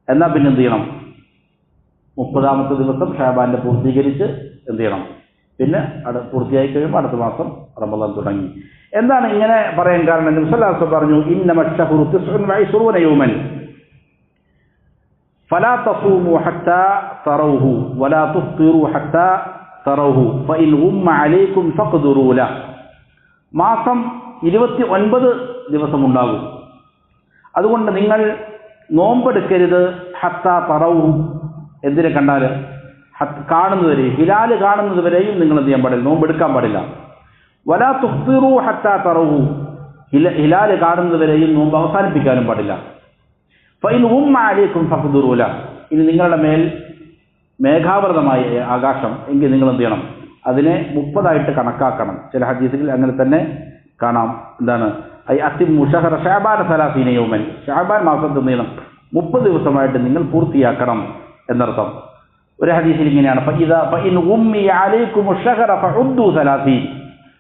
എന്നാൽ പിന്നെ എന്ത് ചെയ്യണം, 30ാമത്തെ ദിവസം ഷഅബാന്റെ പൂർത്തീകരിച്ച് എന്ത് ചെയ്യണം, പിന്നെ പൂർത്തിയായി കഴിയുമ്പോൾ അടുത്ത മാസം റമദാൻ തുടങ്ങി. എന്താണ് ഇങ്ങനെ പറയാൻ കാരണം? നബി സല്ലല്ലാഹു അലൈഹി വസല്ലം പറഞ്ഞു, ഇന്നമ അശ്ശഹ്റു 29 യൗമൻ ഫലാ തസൂമു ഹത്താ തറൗഹു വലാ തുഫ്തിറു ഹത്താ തറൗഹു ഫഇൻ ഗുമ്മ അലൈക്കും ഫഖ്ദുറൂ ലഹു. മാസം 29 ദിവസമുണ്ടാകും. അതുകൊണ്ട് നിങ്ങൾ നോമ്പെടുക്കരുത് ഹത്താ തറൗഹു, എന്തിനെ കണ്ടാൽ, കാണുന്നതുവരെ, ഹിലാല് കാണുന്നത് വരെയും നിങ്ങൾ എന്ത് ചെയ്യാൻ പാടില്ല, നോമ്പെടുക്കാൻ പാടില്ല. വലാ തുഫ്തിറു ഹത്താ തറൗഹു, ഹിലാല് കാണുന്നത് വരെയും നോമ്പ് അവസാനിപ്പിക്കാനും പാടില്ല. ഫഇൻ ഗുമ്മ അലൈക്കും ഫഖ്ദുറൂ ലഹു, ഇനി നിങ്ങളുടെ മേൽ മേഘാവൃതമായ ആകാശം എങ്കിൽ നിങ്ങൾ എന്ത് ചെയ്യണം, അതിനെ 30 കണക്കാക്കണം. ചില ഹദീസുകളിൽ അങ്ങനെ തന്നെ കാണാം. എന്താണ്, ഐ അത്തിമു ശഹ്റ ശഅബാന 30 യൗമൻ, ശഅബാൻ മാസത്തിൽ എന്ത് ചെയ്യണം, 30 ദിവസമായിട്ട് നിങ്ങൾ പൂർത്തിയാക്കണം എന്നർത്ഥം. ഒരു ഹദീസിൽ ഇങ്ങനെയാണ്, ഫഇൻ ഗുമ്മിയ അലൈക്കുമു ശഹ്റ ഫഉദ്ദു 30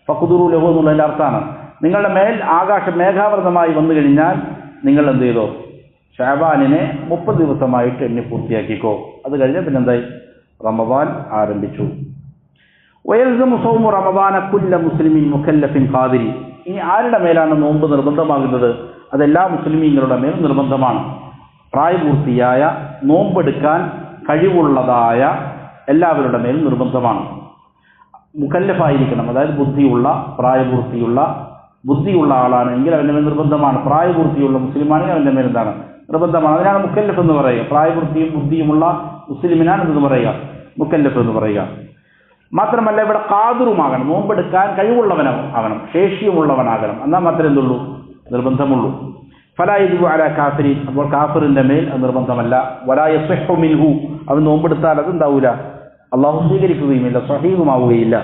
ഫഖ്ദുറൂ ലഹു എന്നുള്ളതിൻ്റെ അർത്ഥമാണ്, നിങ്ങളുടെ മേൽ ആകാശം മേഘാവൃതമായി വന്നു കഴിഞ്ഞാൽ നിങ്ങൾ എന്ത് ചെയ്തോ, ഷഅബാനിനെ 30 ദിവസമായിട്ട് എണ്ണി പൂർത്തിയാക്കിക്കോ. അത് കഴിഞ്ഞാൽ പിന്നെന്തായി, റമദാൻ ആരംഭിച്ചു. വയൽസമു സൗമു റമദാന കുല്ല മുസ്ലിമിൻ മുകല്ലഫിൻ ഖാദിരി. ഇനി ആരുടെ മേലാണ് നോമ്പ് നിർബന്ധമാകുന്നത്? അതെല്ലാ മുസ്ലിമീങ്ങളുടെ മേൽ നിർബന്ധമാണ്. പ്രായപൂർത്തിയായ, നോമ്പെടുക്കാൻ കഴിവുള്ളതായ എല്ലാവരുടെ മേൽ നിർബന്ധമാണ്. മുകല്ലഫായിരിക്കണം, അതായത് ബുദ്ധിയുള്ള, പ്രായപൂർത്തിയുള്ള, ബുദ്ധിയുള്ള ആളാണെങ്കിൽ അവൻ്റെ മേൽ നിർബന്ധമാണ്. പ്രായപൂർത്തിയുള്ള മുസ്ലിമാണെങ്കിൽ അവൻ്റെ മേൽ എന്താണ്, നിർബന്ധമാണ്. അതിനാണ് മുക്കല്ലഫ് എന്ന് പറയുക. പ്രായപൂർത്തിയും ബുദ്ധിയുമുള്ള മുസ്ലിമിനാണ് എന്തെന്ന് പറയുക, മുക്കല്ലഫ് എന്ന് പറയുക. മാത്രമല്ല ഇവിടെ ഖാദിറുമാകണം, നോമ്പെടുക്കാൻ കഴിവുള്ളവനാകണം, ശേഷിയുമുള്ളവനാകണം. എന്നാൽ മാത്രമേ എന്തുള്ളൂ, നിർബന്ധമുള്ളൂ. ഫലാ യജിബു അലാ കാഫിരീൻ, അപ്പോൾ കാഫിറിന്റെ മേൽ അത് നിർബന്ധമല്ല. വലാ യസ്ഹു മിൻഹു, അവൻ നോമ്പെടുത്താൽ അത് ഉണ്ടാവൂല, അള്ളാഹു സ്വീകരിക്കുകയുമില്ല, സ്വഹീഹുമാവുകയില്ല.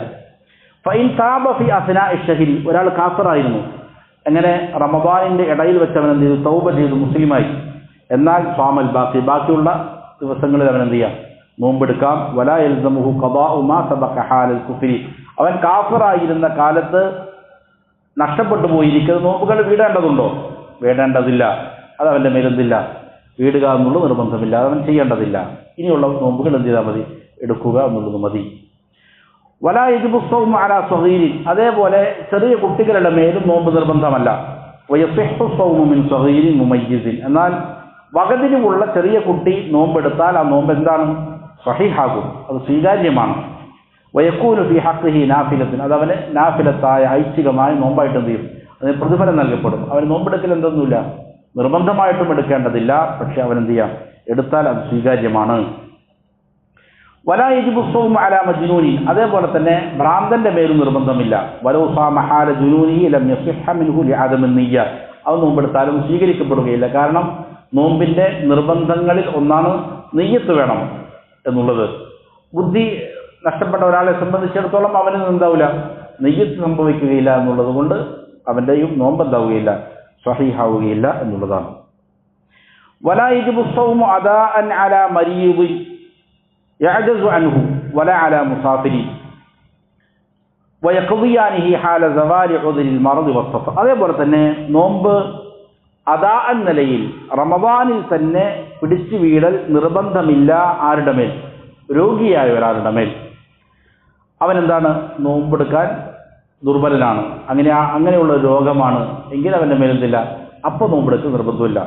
ഫഇൻ താബ ഫി അസ്നാഇ ശഹ്രി, ഒരാൾ കാഫിറായിരുന്നു, എങ്ങനെ റമദാനിന്റെ ഇടയിൽ വെച്ച് അവൻ എന്ത് ചെയ്തു, തൗബ ചെയ്തു, മുസ്ലിമായി. എന്നാൽ സ്വാമൽ ബാക്കി, ബാക്കിയുള്ള ദിവസങ്ങളിൽ അവൻ എന്ത് ചെയ്യാം, നോമ്പെടുക്കാം. വലാ യൽസമുഹു ഖദാഉ മാ സബഖ ഹാലൽ കുഫ്രി, അവൻ കാഫിറായിരുന്ന കാലത്ത് നഷ്ടപ്പെട്ടു പോയിരിക്കുന്ന നോമ്പുകൾ വീടേണ്ടതുണ്ടോ? വീടേണ്ടതില്ല. അത് അവൻ്റെ മേലെന്തില്ല, വീടുക എന്നുള്ള നിർബന്ധമില്ല, അവൻ ചെയ്യേണ്ടതില്ല. ഇനിയുള്ള നോമ്പുകൾ എന്ത് ചെയ്താൽ മതി, എടുക്കുക എന്നുള്ളത് മതി. വലാ യജിബു സ്വൗമു അലാ സഗീരിൻ, അതേപോലെ ചെറിയ കുട്ടികളുടെ മേലും നോമ്പ് നിർബന്ധമല്ല. വയസിഹു സ്വൗമു മിൻ സഗീരിൻ മുമയ്യിസിൻ, എന്നാൽ വകതിരിവുള്ള ചെറിയ കുട്ടി നോമ്പെടുത്താൽ ആ നോമ്പ് എന്താണ്? സഹീഹാകും, അത് സ്വീകാര്യമാണ്. വയക്കൂനു ഫി ഹഖ്ഖിഹി നാഫിലത്തുൻ, അത് അവന് നാഫിലത്തായ ഐച്ഛികമായ നോമ്പായിട്ട് എന്ത് ചെയ്യും? അതിന് പ്രതിഫലം നൽകപ്പെടും. അവന് നോമ്പെടുക്കൽ എന്തൊന്നുമില്ല, നിർബന്ധമായിട്ടും എടുക്കേണ്ടതില്ല, പക്ഷെ അവൻ എന്ത് ചെയ്യാം? എടുത്താൽ അത് സ്വീകാര്യമാണ്. വലാ യജിബു സ്വൗമു അലാ മജ്നൂനിൻ, അതേപോലെ തന്നെ ഭ്രാന്തന്റെ മേലും നിർബന്ധമില്ല. വലൗ സാമ ഹാല ജുനൂനിഹി ലം യസിഹ മിൻഹു ലിഅദമി നിയ്യ, അത് നോമ്പെടുത്താലും സ്വീകരിക്കപ്പെടുകയില്ല. കാരണം നോമ്പിന്റെ നിർബന്ധങ്ങളിൽ ഒന്നാണ് നിയ്യത്ത് വേണം എന്നുള്ളത്. ബുദ്ധി നഷ്ടപ്പെട്ട ഒരാളെ സംബന്ധിച്ചിടത്തോളം അവന് എന്താവില്ല, നിയ്യത്ത് സംഭവിക്കുകയില്ല എന്നുള്ളത് കൊണ്ട് അവൻ്റെയും നോമ്പ് എന്താവുകയില്ല, സ്വഹീഹാവുകയില്ല എന്നുള്ളതാണ്. വലാ യജിബു സ്വൗമു അദാഅൻ അലാ മരീദിൻ യഅജസു അൻഹു വലാ അലാ മുസാഫിരി വയഖ്ദിയാനിഹി ഹാല സവാലി ഉദ്രിൽ മർദി വസ്സഫർ, അതേപോലെ തന്നെ നോമ്പ് അദാ എന്ന നിലയിൽ റമദാനിൽ തന്നെ പിടിച്ചു വീഴൽ നിർബന്ധമില്ല. ആരുടെ മേൽ? രോഗിയായ ഒരാളുടെ മേൽ. അവനെന്താണ്? നോമ്പെടുക്കാൻ ദുർബലനാണ്, അങ്ങനെയുള്ള രോഗമാണ് എങ്കിൽ അവൻ്റെ മേലെന്തില്ല, അപ്പോൾ നോമ്പെടുക്കുക നിർബന്ധമില്ല.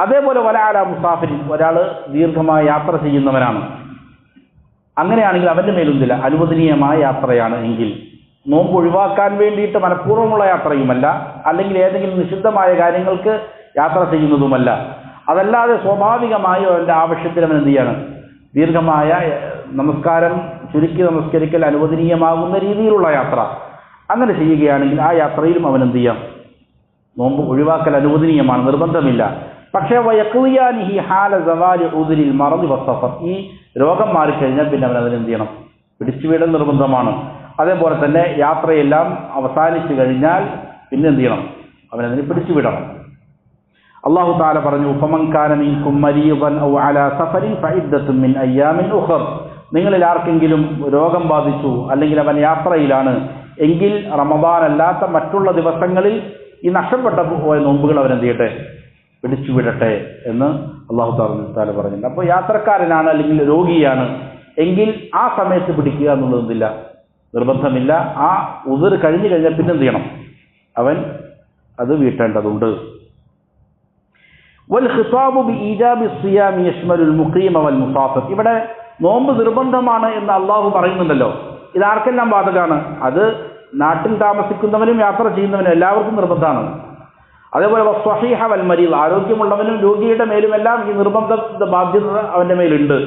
അതേപോലെ വല അലാ മുസാഫിരിൻ, ഒരാൾ ദീർഘമായ യാത്ര ചെയ്യുന്നവനാണ്, അങ്ങനെയാണെങ്കിൽ അവൻ്റെ മേലെന്തില്ല, അനുവദനീയമായ യാത്രയാണ് എങ്കിൽ നോമ്പ് ഒഴിവാക്കാൻ വേണ്ടിയിട്ട് മനഃപൂർവ്വമുള്ള യാത്രയുമല്ല, അല്ലെങ്കിൽ ഏതെങ്കിലും നിഷിദ്ധമായ കാര്യങ്ങൾക്ക് യാത്ര ചെയ്യുന്നതുമല്ല. അതല്ലാതെ സ്വാഭാവികമായി അവൻ്റെ ആവശ്യത്തിന് അവൻ എന്ത് ചെയ്യാണ്? ദീർഘമായ നമസ്കാരം ചുരുക്കി നമസ്കരിക്കൽ അനുവദനീയമാകുന്ന രീതിയിലുള്ള യാത്ര അങ്ങനെ ചെയ്യുകയാണെങ്കിൽ ആ യാത്രയിലും അവൻ എന്ത് ചെയ്യാം? നോമ്പ് ഒഴിവാക്കൽ അനുവദനീയമാണ്, നിർബന്ധമില്ല. പക്ഷേ വയഖ്ദിയാനിഹി ഹാല സവാലി ഉദ്രിൽ മർദി വസ്സഫർ, ഈ രോഗം മാറിക്കഴിഞ്ഞാൽ പിന്നെ അവൻ അതിനെന്ത് ചെയ്യണം? പിടിച്ചുവിടൽ നിർബന്ധമാണ്. അതേപോലെ തന്നെ യാത്രയെല്ലാം അവസാനിച്ചു കഴിഞ്ഞാൽ പിന്നെ എന്ത് ചെയ്യണം? അവനതിനെ പിടിച്ചുവിടണം. അല്ലാഹു തആല പറഞ്ഞു, ഫമൻ കാന മിൻകും മരീദൻ ഔ അലാ സഫരിൻ ഫഇദ്ദത്തുൻ മിൻ അയ്യാമിൻ ഉഖർ, നിങ്ങളിൽ ആർക്കെങ്കിലും രോഗം ബാധിച്ചു അല്ലെങ്കിൽ അവൻ യാത്രയിലാണ് എങ്കിൽ റമദാൻ അല്ലാത്ത മറ്റുള്ള ദിവസങ്ങളിൽ ഈ നഷ്ടപ്പെട്ട പോയ നോമ്പുകൾ അവനെന്ത് ചെയ്യട്ടെ? പിടിച്ചുവിടട്ടെ എന്ന് അല്ലാഹു തആല പറഞ്ഞിട്ടുണ്ട്. അപ്പോൾ യാത്രക്കാരനാണ് അല്ലെങ്കിൽ രോഗിയാണ് എങ്കിൽ ആ സമയത്ത് പിടിക്കുക എന്നുള്ളതില്ല, നിർബന്ധമില്ല. ആ ഉദ്ർ കഴിഞ്ഞു കഴിഞ്ഞാൽ പിന്നെ എന്ത് ചെയ്യണം? അവൻ അത് വീട്ടേണ്ടതുണ്ട്. വൽ ഖിതാബു ബി ഈജാബി സിയാം യശ്മലുൽ മുഖീമ വൽ മുസാഫിർ, ഇവിടെ നോമ്പ് നിർബന്ധമാണ് എന്ന് അള്ളാഹു പറയുന്നുണ്ടല്ലോ. ഇത് ആർക്കെല്ലാം ബാധകമാണ്? അത് നാട്ടിൽ താമസിക്കുന്നവനും യാത്ര ചെയ്യുന്നവനും എല്ലാവർക്കും നിർബന്ധമാണ്. അതേപോലെ സ്വഹീഹ വൽ മരീദ്, ആരോഗ്യമുള്ളവനും രോഗിയുടെ മേലുമെല്ലാം ഈ നിർബന്ധ ബാധ്യത അവൻ്റെ മേലുണ്ട്.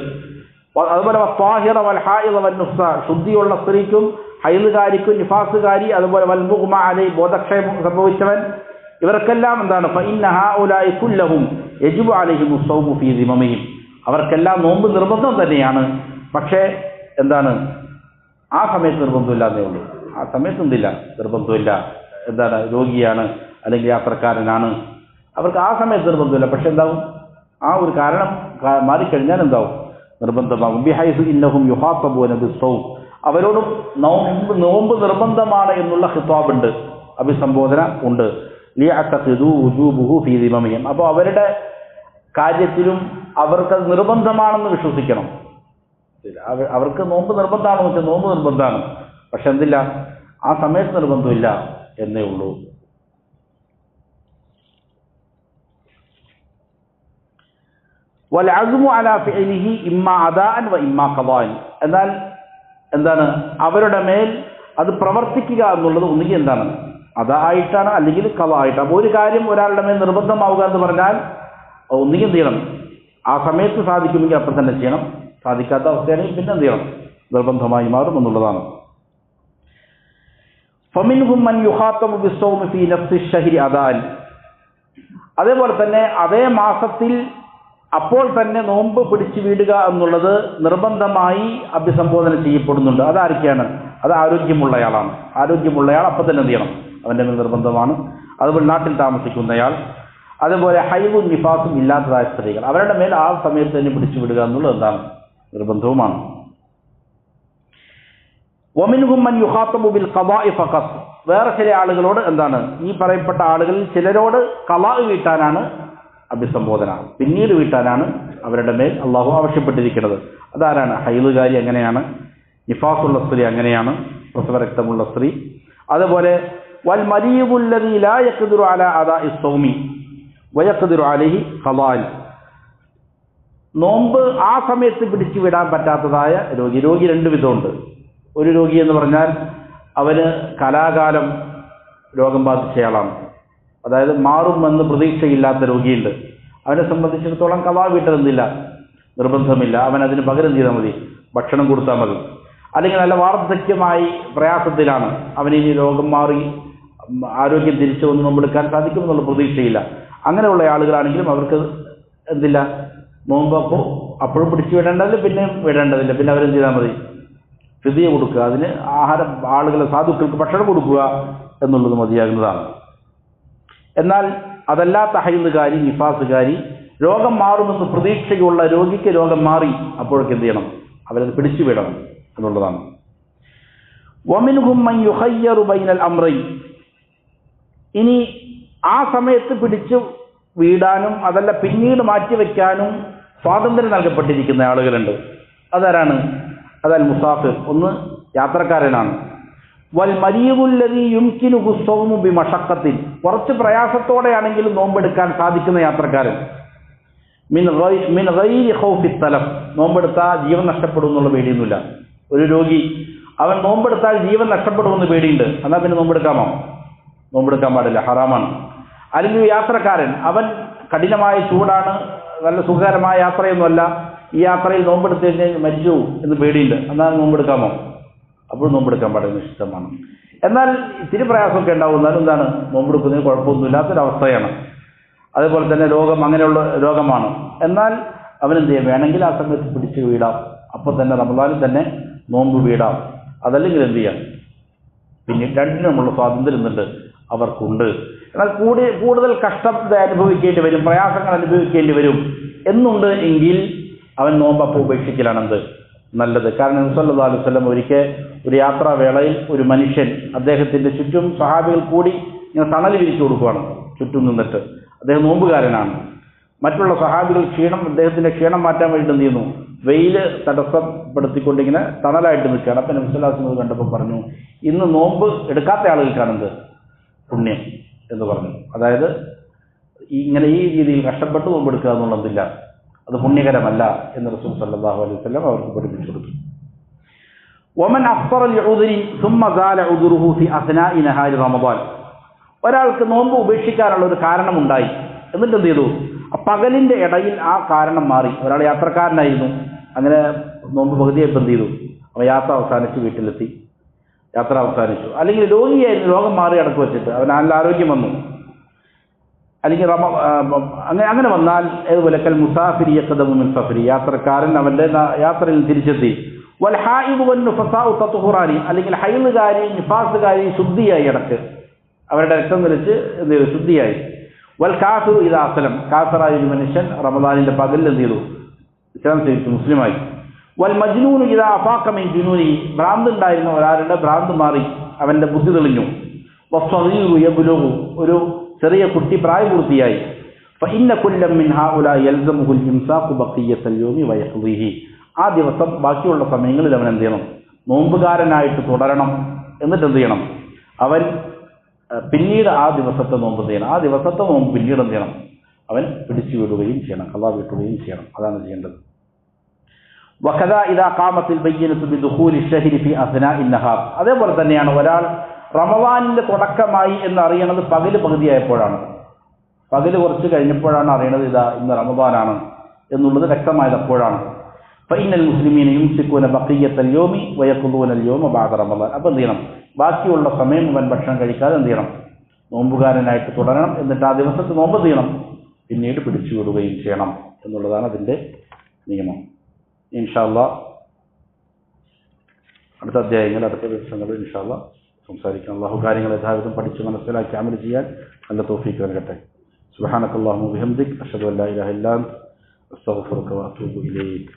അതുപോലെ ത്വാഹിറ വൽ ഹായിദ വൻ നുഫ്സ, ശുദ്ധിയുള്ള സ്ത്രീക്കും ഹൈലുകാരിക്കും നിഫാസുകാരി, അതുപോലെ വൽ മുഗ്മ അലൈ, ബോധക്ഷയം സംഭവിച്ചവൻ, ഇവർക്കെല്ലാം എന്താണ്? ഫഇന്ന ഹൗലാഇ കുല്ലഹും യജിബു അലൈഹിമു സ്വൗമു ഫീ ദിമമിഹിം, അവർക്കെല്ലാം നോമ്പ് നിർബന്ധം തന്നെയാണ്. പക്ഷേ എന്താണ്? ആ സമയത്ത് നിർബന്ധമില്ല എന്നേ ഉള്ളൂ. ആ സമയത്ത് എന്തില്ല? നിർബന്ധമില്ല. എന്താണ്? രോഗിയാണ് അല്ലെങ്കിൽ യാത്രക്കാരനാണ്, അവർക്ക് ആ സമയത്ത് നിർബന്ധമില്ല. പക്ഷെ എന്താവും? ആ ഒരു കാരണം മാറിക്കഴിഞ്ഞാൽ എന്താവും? നിർബന്ധമാകും. ബിഹൈസു ഇന്നഹും യുഹാസബൂന ബിസ്സൗം, അവരോടും നോമ്പ് നിർബന്ധമാണ് എന്നുള്ള ഖിതാബുണ്ട്, അഭിസംബോധന ഉണ്ട്. ലിയഅതഖിദു വുജൂബുഹു ഫീ ദിമമിഹിം, അപ്പോൾ അവരുടെ കാര്യത്തിലും അവർക്കത് നിർബന്ധമാണെന്ന് വിശ്വസിക്കണം. അവർക്ക് നോമ്പ് നിർബന്ധമാണെന്ന് വെച്ചാൽ നോമ്പ് നിർബന്ധമാണ്, പക്ഷെ എന്തില്ല? ആ സമയത്ത് നിർബന്ധമില്ല എന്നേ ഉള്ളൂ. വൽഅസ്മു അലാ ഫിഅലിഹി ഇമ്മാ അദാഅൻ വ ഇമ്മാ ഖദാഅൻ, എന്നാൽ എന്താണ്? അവരുടെ മേൽ അത് പ്രവർത്തിക്കുക എന്നുള്ളത് ഒന്നുകിൽ എന്താണ്? അദാ ആയിട്ടാണ് അല്ലെങ്കിൽ ഖദാ ആയിട്ടാണ്. അപ്പോൾ ഒരു കാര്യം ഒരാളുടെ മേൽ നിർബന്ധമാവുക എന്ന് പറഞ്ഞാൽ ഒന്നുകിൽ എന്ത് ചെയ്യണം? ആ സമയത്ത് സാധിക്കുമെങ്കിൽ അപ്പം തന്നെ ചെയ്യണം, സാധിക്കാത്ത അവസ്ഥയാണെങ്കിൽ പിന്നെ എന്ത് ചെയ്യണം? നിർബന്ധമായി മാറും എന്നുള്ളതാണ്. ഫമിൻഹും മൻ യുഖാതബു ബിസ്സൗമി ഫീ നഫ്സി അശ്ശഹരി അദാൻ, അതേപോലെ തന്നെ അതേ മാസത്തിൽ അപ്പോൾ തന്നെ നോമ്പ് പിടിച്ചു വീടുക എന്നുള്ളത് നിർബന്ധമായി അഭിസംബോധന ചെയ്യപ്പെടുന്നുണ്ട്. അതാരൊക്കെയാണ്? അത് ആരോഗ്യമുള്ളയാളാണ്. ആരോഗ്യമുള്ളയാൾ അപ്പം തന്നെ എന്ത് ചെയ്യണം? അവൻ്റെ മേൽ നിർബന്ധമാണ്. അതുപോലെ നാട്ടിൽ താമസിക്കുന്നയാൾ, അതുപോലെ ഹൈവും നിഫാസും ഇല്ലാത്തതായ സ്ത്രീകൾ, അവരുടെ മേൽ ആ സമയത്ത് തന്നെ പിടിച്ചു വിടുക എന്നുള്ളത് എന്താണ്? നിർബന്ധവുമാണ്. വമിൻഹും മൻ യുഖാതബു ബിൽ ഖദാഇ ഫഖത്ത്, വേറെ ചില ആളുകളോട് എന്താണ്? ഈ പറയപ്പെട്ട ആളുകളിൽ ചിലരോട് ഖളാ വീട്ടാനാണ് അഭിസംബോധന, പിന്നീട് വീട്ടാനാണ് അവരുടെ മേൽ അള്ളാഹു ആവശ്യപ്പെട്ടിരിക്കുന്നത്. അതാരാണ്? ഹൈലുകാരി അങ്ങനെയാണ്, നിഫാസുള്ള സ്ത്രീ അങ്ങനെയാണ്, പ്രസവരക്തമുള്ള സ്ത്രീ. അതുപോലെ വൽ മരീദുല്ലദീ ലാ യഖ്ദിറു അലാ അദാഇ സ്വൗമി വയഖ്ദിറു അലൈഹി ഖളാൻ, നോമ്പ് ആ സമയത്ത് പിടിച്ചു വിടാൻ പറ്റാത്തതായ രോഗി. രോഗി രണ്ട് വിധമുണ്ട്. ഒരു രോഗി എന്ന് പറഞ്ഞാൽ അവന് കലാകാലം രോഗം ബാധിച്ചയാളാണ്, അതായത് മാറുമെന്ന് പ്രതീക്ഷയില്ലാത്ത രോഗിയുണ്ട്. അവനെ സംബന്ധിച്ചിടത്തോളം ഖളാ വീട്ടലെന്നില്ല, നിർബന്ധമില്ല. അവൻ അതിന് പകരം ചെയ്താൽ മതി, ഭക്ഷണം കൊടുത്താൽ മതി. അല്ലെങ്കിൽ നല്ല വാർദ്ധക്യമായി പ്രയാസത്തിലാണ്, അവനിനി രോഗം മാറി ആരോഗ്യം തിരിച്ചു വന്ന് നോമ്പെടുക്കാൻ സാധിക്കുമെന്നുള്ള പ്രതീക്ഷയില്ല. അങ്ങനെയുള്ള ആളുകളാണെങ്കിലും അവർക്ക് എന്തില്ല, നോമ്പ് അപ്പോഴും പിടിച്ചു വിടേണ്ടതില്ല, പിന്നെ വിടേണ്ടതില്ല. പിന്നെ അവരെന്ത് ചെയ്താൽ മതി? ഫിദിയ കൊടുക്കുക, അതിന് ആഹാരം ആളുകളെ സാധുക്കൾക്ക് ഭക്ഷണം കൊടുക്കുക എന്നുള്ളത് മതിയാകുന്നതാണ്. എന്നാൽ അതല്ലാത്ത ഹൈലുകാരി, നിഫാസുകാരി, രോഗം മാറുമെന്ന് പ്രതീക്ഷയുള്ള രോഗിക്ക് രോഗം മാറി, അപ്പോഴൊക്കെ എന്ത് ചെയ്യണം? അവരത് പിടിച്ചു വിടണം എന്നുള്ളതാണ്. വമിൻഹും മൻ യുഖയ്യറു ബൈനൽ അംറൈൻ, ഇനി ആ സമയത്ത് പിടിച്ചു വീടാനും അതല്ല പിന്നീട് മാറ്റിവെക്കാനും സ്വാതന്ത്ര്യം നൽകപ്പെട്ടിരിക്കുന്ന ആളുകളുണ്ട്. അതാരാണ്? അതൽ മുസാഫിർ, ഒന്ന് യാത്രക്കാരനാണ്. വൽ മരീദുല്ലദീ യുംകിനുഹു സ്വൗമു ബിമശഖത്തിൻ, കുറച്ച് പ്രയാസത്തോടെയാണെങ്കിലും നോമ്പെടുക്കാൻ സാധിക്കുന്ന യാത്രക്കാരൻ. മിൻ ഗൈരി ഖൗഫി തലഫ്, നോമ്പെടുത്താൽ ജീവൻ നഷ്ടപ്പെടും എന്നുള്ള പേടിയൊന്നുമില്ല. ഒരു രോഗി അവൻ നോമ്പെടുത്താൽ ജീവൻ നഷ്ടപ്പെടുമെന്ന് പേടിയുണ്ട്, എന്നാൽ പിന്നെ നോമ്പെടുക്കാമോ? നോമ്പെടുക്കാൻ പാടില്ല, ഹറാമാണ്. അല്ലെങ്കിൽ യാത്രക്കാരൻ, അവൻ കഠിനമായ ചൂടാണ്, നല്ല സുഖകരമായ യാത്രയൊന്നുമല്ല, ഈ യാത്രയിൽ നോമ്പെടുത്ത് കഴിഞ്ഞാൽ മരിച്ചു എന്ന് പേടിയുണ്ട്, എന്നാൽ നോമ്പെടുക്കാമോ? അപ്പോൾ നോമ്പെടുക്കാൻ പാടില്ല, നിശ്ചിതമാണ്. എന്നാൽ ഇത്തിരി പ്രയാസമൊക്കെ ഉണ്ടാവും, എന്നാലും എന്താണ്, നോമ്പെടുക്കുന്നതിന് കുഴപ്പമൊന്നുമില്ലാത്തൊരവസ്ഥയാണ്. അതേപോലെ തന്നെ രോഗം അങ്ങനെയുള്ള രോഗമാണ്, എന്നാൽ അവനെന്ത് ചെയ്യാം? വേണമെങ്കിൽ ആ സമയത്ത് പിടിച്ച് വീടാം, അപ്പോൾ തന്നെ റമദാനിൽ തന്നെ നോമ്പ് വീടാം. അതല്ലെങ്കിൽ എന്ത് ചെയ്യാം? പിന്നീട് രണ്ടിനുമുള്ള സ്വാതന്ത്ര്യം എന്നുണ്ട് അവർക്കുണ്ട്. എന്നാൽ കൂടുതൽ കഷ്ടം അനുഭവിക്കേണ്ടി വരും, പ്രയാസങ്ങൾ അനുഭവിക്കേണ്ടി വരും എന്നുണ്ട് എങ്കിൽ അവൻ നോമ്പ് അപ്പോൾ ഉപേക്ഷിക്കലാണെന്ത് നല്ലത്. കാരണം നബി സല്ലല്ലാഹു അലൈഹി വസല്ലം ഒരിക്കൽ ഒരു യാത്രാവേളയിൽ ഒരു മനുഷ്യൻ അദ്ദേഹത്തിൻ്റെ ചുറ്റും സഹാബികൾ കൂടി ഇങ്ങനെ തണൽ വിരിച്ചു കൊടുക്കുകയാണ്, ചുറ്റും നിന്നിട്ട്. അദ്ദേഹം നോമ്പുകാരനാണ്. മറ്റുള്ള സഹാബികൾ അദ്ദേഹത്തിൻ്റെ ക്ഷീണം മാറ്റാൻ വേണ്ടി എന്ത് ചെയ്യുന്നു? വെയിൽ തടസ്സപ്പെടുത്തിക്കൊണ്ടിങ്ങനെ തണലായിട്ട് നിൽക്കുകയാണ്. അപ്പം നബി സല്ലല്ലാഹു അലൈഹി വസല്ലം കണ്ടപ്പോൾ പറഞ്ഞു, ഇന്ന് നോമ്പ് എടുക്കാത്ത ആളുകൾക്കാണെന്ത് പുണ്യം എന്ന് പറഞ്ഞു. അതായത് ഇങ്ങനെ ഈ രീതിയിൽ കഷ്ടപ്പെട്ട് നോമ്പെടുക്കുക എന്നുള്ളതില്ല, അത് പുണ്യകരമല്ല എന്ന് റസൂൽ സല്ലല്ലാഹു അലൈഹി വസല്ലം അവർക്ക് പഠിപ്പിച്ചു കൊടുത്തു. വമൻ അഫ്തറ ലിഉദ്രി സുമ്മ സാല ഉദ്റുഹു ഫി അസ്നാഇ നഹാരി റമദാൻ, ഒരാൾക്ക് നോമ്പ് ഉപേക്ഷിക്കാനുള്ള ഒരു കാരണമുണ്ടായി, എന്നിട്ട് എന്ത് ചെയ്തു? പകലിൻ്റെ ഇടയിൽ ആ കാരണം മാറി. ഒരാൾ യാത്രക്കാരനായിരുന്നു, അങ്ങനെ നോമ്പ് പകുതിയായപ്പോൾ എന്ത് ചെയ്തു? അവൻ യാത്ര അവസാനിച്ച് വീട്ടിലെത്തി, യാത്ര അവസാനിച്ചു. അല്ലെങ്കിൽ രോഗിയായിരുന്നു, രോഗം മാറി അടക്ക് വെച്ചിട്ട് അവൻ നല്ല ആരോഗ്യം വന്നു. അല്ലെങ്കിൽ അങ്ങനെ വന്നാൽ ഏതുപോലെ കൽ മുസാഫിരി യഖ്ദമു മിൻ സഫരി, യാത്രക്കാരൻ അവൻ്റെ യാത്രയിൽ തിരിച്ചെത്തി. വൽ ഹായിദു വൻ നുഫസാഉ തത്ഹുറാനി, അല്ലെങ്കിൽ ഹൈലുകാരി നിഫാസുകാരി ശുദ്ധിയായി ഇടക്ക് അവരുടെ രക്തം നിലച്ച് എന്ത് ചെയ്തു? ശുദ്ധിയായി. വൽ കാഫിറു ഇദാ അസ്ലം, കാഫിറായ ഒരു മനുഷ്യൻ റമദാനിൻ്റെ പകലിൽ എന്ത് ചെയ്തു? ഇസ്ലാം സ്വീകരിച്ചു, മുസ്ലിമായി. വൽ മജ്നൂനു ഇദാ അഫാഖ മിൻ ജുനൂനി, ഭ്രാന്ത് ഉണ്ടായിരുന്ന ഒരാളുടെ ഭ്രാന്ത് മാറി, അവൻ്റെ ബുദ്ധി തെളിഞ്ഞു. വസ്സഗീറു യബ്ലുഗു, ഒരു ചെറിയ കുട്ടി പ്രായപൂർത്തിയായി. ഫഇന്ന കുല്ലം മിൻ ഹൗലാ യൽസമുഹുൽ ഇംസാഖു ബഖിയ്യത്തൽ യൗമി വയഖ്ദിഹി, ആ ദിവസം ബാക്കിയുള്ള സമയങ്ങളിൽ അവൻ എന്ത് ചെയ്യണം? നോമ്പുകാരനായിട്ട് തുടരണം. എന്നിട്ട് എന്ത് ചെയ്യണം? അവൻ പിന്നീട് ആ ദിവസത്തെ നോമ്പ് ചെയ്യണം. ആ ദിവസത്തെ നോമ്പ് പിന്നീട് എന്ത് ചെയ്യണം? അവൻ പിടിച്ചു വിടുകയും ചെയ്യണം, ഖളാ വീട്ടുകയും ചെയ്യണം. അതാണ് ചെയ്യേണ്ടത്. വഖദാ ഇദാ ഖാമത്തിൽ ബയ്യിനതു ബിദുഖൂലി ശഹരി ഫി അസ്നാഇൻ നഹാർ, അതേപോലെ തന്നെയാണ് ഒരാൾ റമദാനിൻ്റെ തുടക്കമായി എന്ന് അറിയണത് പകുതിയായപ്പോഴാണ്. പകൽ കുറച്ച് കഴിഞ്ഞപ്പോഴാണ് അറിയണത് ഇതാ ഇന്ന് റമദാനാണ് എന്നുള്ളത് വ്യക്തമായത് അപ്പോഴാണ്. ഫഇന്നൽ മുസ്ലിമീന യുംസികൂന ബഖിയ്യത്തൽ യൗമി വയഖ്ദൂനൽ യൗമ ബഅദ റമദാൻ, അപ്പോൾ എന്ത് ചെയ്യണം? ബാക്കിയുള്ള സമയം അവൻ ഭക്ഷണം കഴിക്കാതെ എന്ത് ചെയ്യണം? നോമ്പുകാരനായിട്ട് തുടരണം. എന്നിട്ട് ആ ദിവസത്തെ നോമ്പ് ചെയ്യണം, പിന്നീട് പിടിച്ചു വിടുകയും ചെയ്യണം എന്നുള്ളതാണ് അതിൻ്റെ നിയമം. ഇൻഷാ അല്ലാഹ് അടുത്ത അധ്യായങ്ങൾ, അടുത്ത ദിവസങ്ങളിൽ ഇൻഷാ അല്ലാഹ് സംസാരിക്കാം. അല്ലാഹു കാര്യങ്ങൾ യഥാവിധം പഠിച്ച് മനസ്സിലാക്കി അമൽ ചെയ്യാൻ നല്ല തൗഫീഖ് നൽകട്ടെ. സുബ്ഹാനകല്ലാഹുമ്മ വബിഹംദിക് അഷ്ഹദു അൻ ലാ ഇലാഹ ഇല്ലാ അൻത അസ്തഗ്ഫിറുക വഅതൂബു ഇലൈക്.